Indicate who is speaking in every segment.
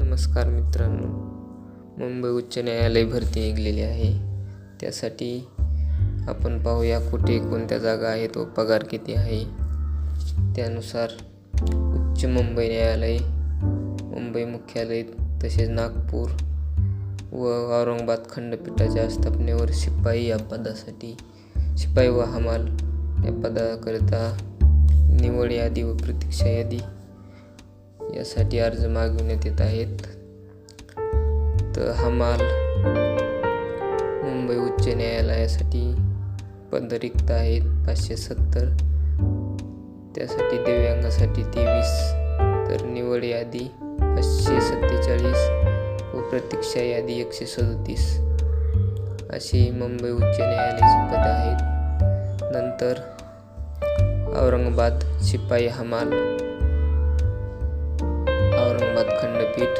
Speaker 1: नमस्कार मित्रांनो, मुंबई उच्च न्यायालय भरती निघालेली आहे. त्यासाठी आपण पाहूया कुठे कोणत्या जागा आहेत व पगार किती आहे. त्यानुसार उच्च मुंबई न्यायालय, मुंबई मुख्यालय तसेच नागपूर व औरंगाबाद खंडपीठाच्या स्थापनेवर शिपाई या पदासाठी, शिपाई व हमाल या पदाकरिता निवड यादी व प्रतीक्षा यादी यासाठी अर्ज मागविण्यात येत आहेत. तर हमाल मुंबई उच्च न्यायालयासाठी पद रिक्त आहेत 570. त्यासाठी दिव्यांगासाठी 23, तर निवड यादी 547 व प्रतीक्षा यादी 137 अशी मुंबई उच्च न्यायालयाची पदे आहेत. नंतर औरंगाबाद शिपाई हमाल, औरंगाबाद खंडपीठ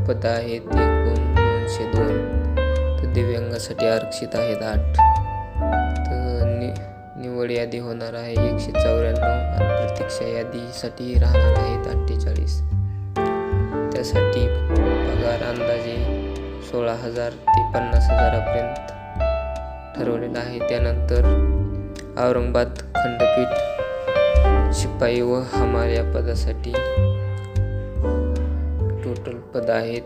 Speaker 1: पद आहेत एकूण 202. तर दिव्यांगासाठी आरक्षित आहेत 8. तर निवड यादी होणार आहे 194 आणि प्रतीक्षा यादीसाठी राहणार आहेत 48. त्यासाठी पगार अंदाजे 16,000 ते 50,000 ठरवलेला आहे. त्यानंतर औरंगाबाद खंडपीठ शिपाई व हमाल या पदासाठी टोटल पद आहेत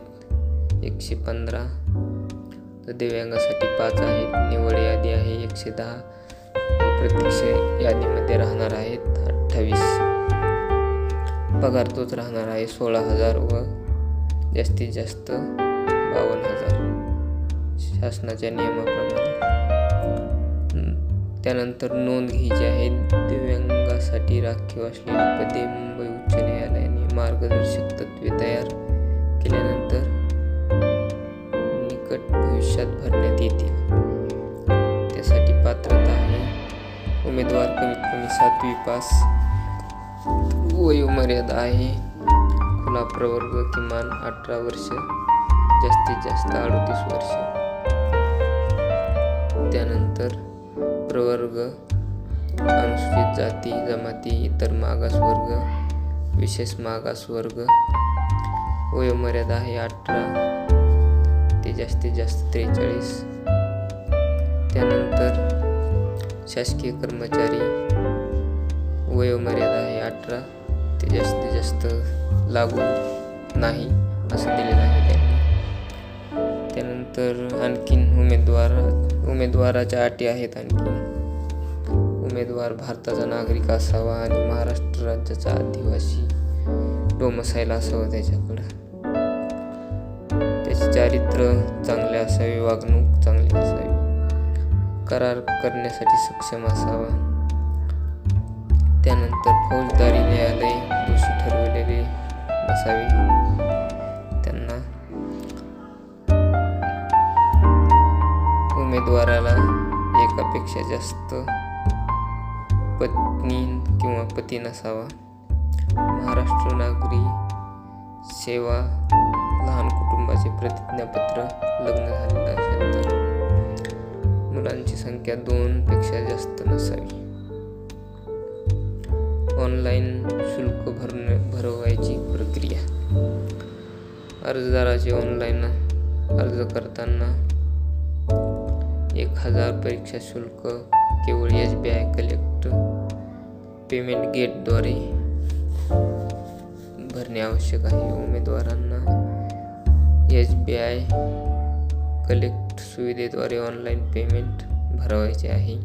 Speaker 1: 115. तर दिव्यांगासाठी 5 आहेत. निवड यादी आहे 110 व प्रतीक्षा यादीमध्ये राहणार आहेत 28. पगार तोच राहणार आहे 16,000 व जास्तीत जास्त 52,000 शासनाच्या नियमाप्रमाणे. त्यानंतर नोंद घ्यायची आहे. दिव्यांगासाठी राखीव असलेली पदे मुंबई उच्च न्यायालयाने मार्गदर्शक तत्त्वे तयार केल्यानंतर निकट भविष्यात भरण्यात येतील. त्यासाठी पात्रता आहे उमेदवार कमीत कमी 7वी पास, वयोमर्यादा आहे खुला प्रवर्ग किमान 18 वर्ष, जास्तीत जास्त 38 वर्ष. त्यानंतर प्रवर्ग अनुसूचित जाती जमाती, इतर मागासवर्ग, विशेष मागासवर्ग. वयोमर्यादा आहे 18 ते जास्तीत जास्त 43. त्यानंतर शासकीय कर्मचारी वयोमर्यादा आहे 18 ते जास्तीत जास्त लागू नाही असं दिलेलं आहे त्यांनी. त्यानंतर आणखीन उमेदवाराच्या अटी आहेत. आणखीन उमेदवार भारताचा नागरिक असावा आणि महाराष्ट्र राज्याचा आदिवासी डोमसाईल असावं त्याच्याकडं. त्याचे चारित्र्य चांगले असावे, वागणूक चांगली असावी, करार करण्यासाठी सक्षम असावा. त्यानंतर फौजदारी न्यायालय दोषी ठरवलेले नसावे. त्यांना उमेदवाराला एकापेक्षा जास्त पत्नी किंवा पती नसावा. महाराष्ट्र नागरी सेवा, लहान कुटुंबाचे प्रतिज्ञापत्र, लग्न झालेलं असेल तर, मुलांची संख्या 2 पेक्षा जास्त नसावी. ऑनलाईन शुल्क भरवायची प्रक्रिया. अर्जदाराचे ऑनलाईन अर्ज करताना 1,000 परीक्षा शुल्क केवळ SBI कलेक्ट पेमेंट गेटद्वारे भरणे आवश्यक आहे. उमेदवारांना SBI कलेक्ट सुविधेद्वारे ऑनलाईन पेमेंट भरवायचे आहे.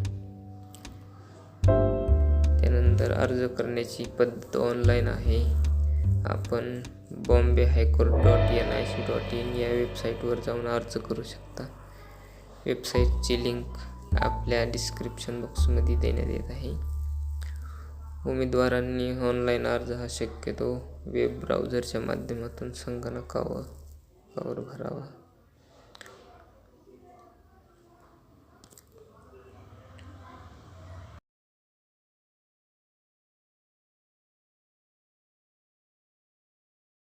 Speaker 1: त्यानंतर अर्ज करण्याची पद्धत ऑनलाईन आहे. आपण bombay.highcourt.nic.in या वेबसाईटवर जाऊन अर्ज करू शकता. वेबसाईटची लिंक आपल्या डिस्क्रिप्शन बॉक्समध्ये देण्यात येत आहे. उमेदवारांनी ऑनलाईन अर्ज हा शक्यतो वेब ब्राउझरच्या माध्यमातून संगणकावर भरावा.